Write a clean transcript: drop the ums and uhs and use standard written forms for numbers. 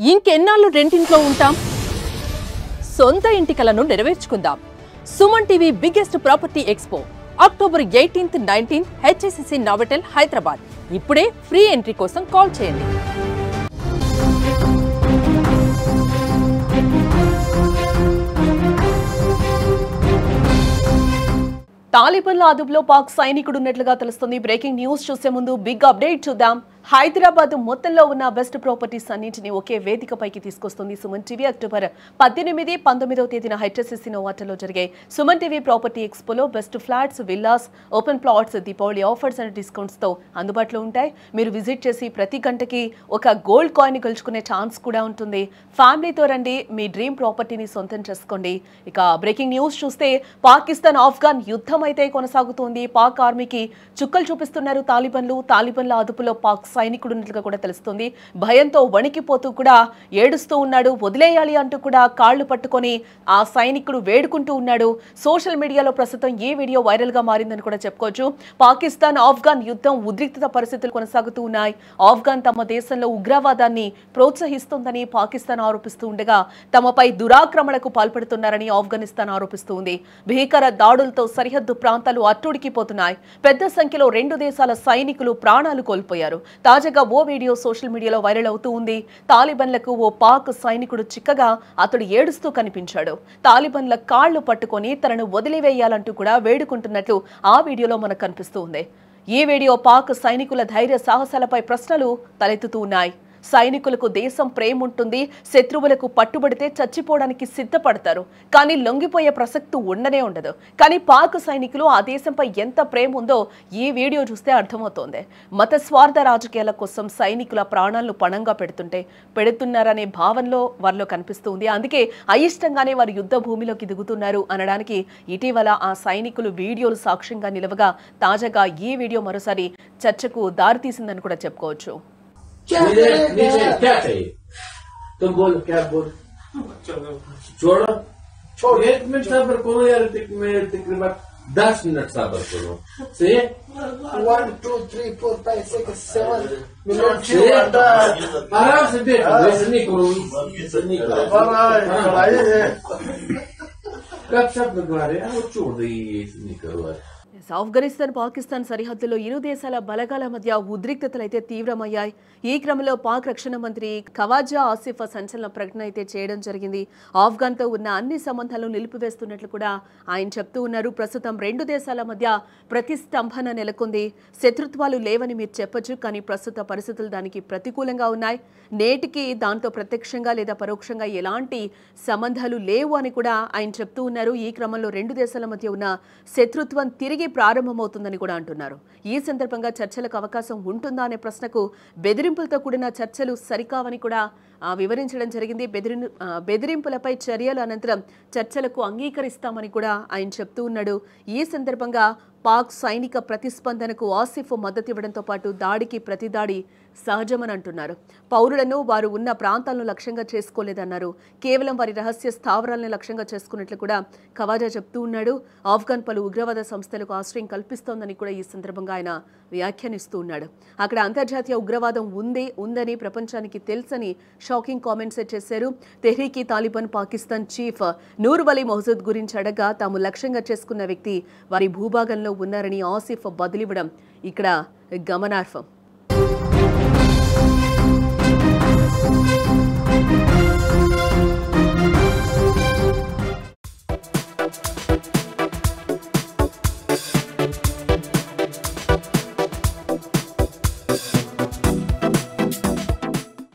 ఇంకెన్నాళ్ళు రెంటింట్లో ఉంటాం? సొంత ఇంటి కలను నెరవేర్చుకుందాం. Suman TV biggest property expo October 18th, 19th HSCC Novotel Hyderabad. ఇప్పుడే ఫ్రీ ఎంట్రీ కోసం కాల్ చేయండి. తాలిబాన్ల అదుపులో పాక్ సైనికుడు ఉన్నట్లుగా తెలుస్తుంది. బ్రేకింగ్ న్యూస్ చూసే ముందు బిగ్ అప్డేట్ చూద్దాం. హైదరాబాద్ మొత్తంలో ఉన్న బెస్ట్ ప్రాపర్టీస్ అన్నింటినీ ఒకే వేదికపైకి తీసుకొస్తుంది సుమన్ టీవీ. అక్టోబర్ 18, 19వ తేదీన HSCC నోవాటెల్లో జరిగే సుమన్ టీవీ ప్రాపర్టీ ఎక్స్పోలో best flats, villas, open plots, Deepavali offers and discounts తో అందుబాటులో ఉంటాయి. మీరు విజిట్ చేసి ప్రతి గంటకి ఒక గోల్డ్ కాయిన్ గెలుచుకునే ఛాన్స్ కూడా ఉంటుంది. ఫ్యామిలీతో రండి, మీ డ్రీమ్ ప్రాపర్టీని సొంతం చేసుకోండి. ఇక బ్రేకింగ్ న్యూస్ చూస్తే పాకిస్తాన్ ఆఫ్ఘన్ యుద్ధం అయితే కొనసాగుతోంది. పాక్ ఆర్మీకి చుక్కలు చూపిస్తున్నారు తాలిబాన్లు. తాలిబాన్ల అదుపులో పాక్ సైనికుడు ఉన్నట్లుగా కూడా తెలుస్తుంది. భయంతో వణికిపోతూ కూడా ఏడుస్తూ ఉన్నాడు. వదిలేయాలి అంటూ కూడా కాళ్లు పట్టుకొని ఆ సైనికుడు వేడుకుంటూ ఉన్నాడు. సోషల్ మీడియాలో ప్రస్తుతం ఈ వీడియో వైరల్ గా మారిందని కూడా చెప్పుకోవచ్చు. పాకిస్తాన్ ఆఫ్ఘన్ యుద్ధం ఉద్రిక్తత పరిస్థితులు కొనసాగుతూ ఉన్నాయి. ఆఫ్ఘన్ తమ దేశంలో ఉగ్రవాదాన్ని ప్రోత్సహిస్తోందని పాకిస్తాన్ ఆరోపిస్తూ ఉండగా తమపై దురాక్రమణకు పాల్పడుతున్నారని ఆఫ్ఘనిస్తాన్ ఆరోపిస్తోంది. భీకర దాడులతో సరిహద్దు ప్రాంతాలు అట్టుడికిపోతున్నాయి. పెద్ద సంఖ్యలో రెండు దేశాల సైనికులు ప్రాణాలు కోల్పోయారు. తాజాగా ఓ వీడియో సోషల్ మీడియాలో వైరల్ అవుతూ ఉంది. తాలిబాన్లకు ఓ పాక్ సైనికుడు చిక్కగా అతడు ఏడుస్తూ కనిపించాడు. తాలిబాన్ల కాళ్లు పట్టుకొని తనను వదిలివేయాలంటూ కూడా వేడుకుంటున్నట్లు ఆ వీడియోలో మనకు కనిపిస్తూ ఉంది. ఈ వీడియో పాక్ సైనికుల ధైర్య సాహసాలపై ప్రశ్నలు తలెత్తుతూ ఉన్నాయి. సైనికులకు దేశం ప్రేమ ఉంటుంది. శత్రువులకు పట్టుబడితే చచ్చిపోవడానికి సిద్ధపడతారు. కానీ లొంగిపోయే ప్రసక్తి ఉండనే ఉండదు. కానీ పాక్ సైనికులు ఆ దేశంపై ఎంత ప్రేమ ఉందో ఈ వీడియో చూస్తే అర్థమవుతోంది. మత స్వార్థ రాజకీయాల కోసం సైనికుల ప్రాణాలను పణంగా పెడుతున్నారనే భావనలో వారిలో కనిపిస్తుంది. అందుకే అయిష్టంగానే వారు యుద్ధ భూమిలోకి దిగుతున్నారు అనడానికి ఇటీవల ఆ సైనికులు వీడియోలు సాక్ష్యంగా నిలవగా తాజాగా ఈ వీడియో మరోసారి చర్చకు దారితీసిందని కూడా చెప్పుకోవచ్చు. नीचे क्या चाहिए? तुम बोलो क्या बोल छोड़ो छोड़ 1 मिनट सबर करो यार. तकरीबन 10 मिनट सबर करो. सही 1 2 3 4 5 6 7 आराम से बैठो. वैसे नहीं करो. कब सब लगवा रहे हैं वो छोड़ दे. ऐसे नहीं करो यार. ఆఫ్ఘనిస్తాన్ పాకిస్తాన్ సరిహద్దులో ఇరు దేశాల బలగాల మధ్య ఉద్రిక్తతలైతే తీవ్రమయ్యాయి. ఈ క్రమంలో పాక్ రక్షణ మంత్రి ఖవాజా ఆసిఫ్ సంచలన ప్రకటన అయితే చేయడం జరిగింది. ఆఫ్ఘన్తో ఉన్న అన్ని సంబంధాలను నిలిపివేస్తున్నట్లు కూడా ఆయన చెప్తూ ఉన్నారు. ప్రస్తుతం రెండు దేశాల మధ్య ప్రతిష్టంభన నెలకొంది. శత్రుత్వాలు లేవని మీరు చెప్పొచ్చు, కానీ ప్రస్తుత పరిస్థితులు దానికి ప్రతికూలంగా ఉన్నాయి. నేటికి దాంతో ప్రత్యక్షంగా లేదా పరోక్షంగా ఎలాంటి సంబంధాలు లేవు అని కూడా ఆయన చెప్తూ ఉన్నారు. ఈ క్రమంలో రెండు దేశాల మధ్య ఉన్న శత్రుత్వం తిరిగి ప్రారంభమవుతుందని కూడా అంటున్నారు. ఈ సందర్భంగా చర్చలకు అవకాశం ఉంటుందా అనే ప్రశ్నకు బెదిరింపులతో కూడిన చర్చలు సరికావని కూడా వివరించడం జరిగింది. బెదిరింపులపై చర్యల అనంతరం చర్చలకు అంగీకరిస్తామని కూడా ఆయన చెప్తూ ఉన్నాడు. ఈ సందర్భంగా పాక్ సైనిక ప్రతిస్పందనకు ఆసిఫ్ మద్దతు ఇవ్వడంతో పాటు దాడికి ప్రతిదాడి సహజమని అంటున్నారు. పౌరులను వారు ఉన్న ప్రాంతాలను లక్ష్యంగా చేసుకోలేదన్నారు. కేవలం వారి రహస్య స్థావరాలను లక్ష్యంగా చేసుకున్నట్లు కూడా ఖవాజా చెప్తూ ఉన్నాడు. ఆఫ్ఘన్ పలు ఉగ్రవాద సంస్థలకు ఆశ్రయం కల్పిస్తోందని కూడా ఈ సందర్భంగా ఆయన వ్యాఖ్యానిస్తూ ఉన్నాడు. అక్కడ అంతర్జాతీయ ఉగ్రవాదం ఉందని ప్రపంచానికి తెలుసని షాకింగ్ కామెంట్స్ చేశారు. తెహ్రీక్ తాలిబాన్ పాకిస్తాన్ చీఫ్ నూర్ వలీ మహజూద్ గురించి అడగా తాము లక్ష్యంగా చేసుకున్న వ్యక్తి వారి భూభాగంలో ఉన్నారని ఆసిఫ్ బదిలివ్వడం ఇక్కడ గమనార్హం.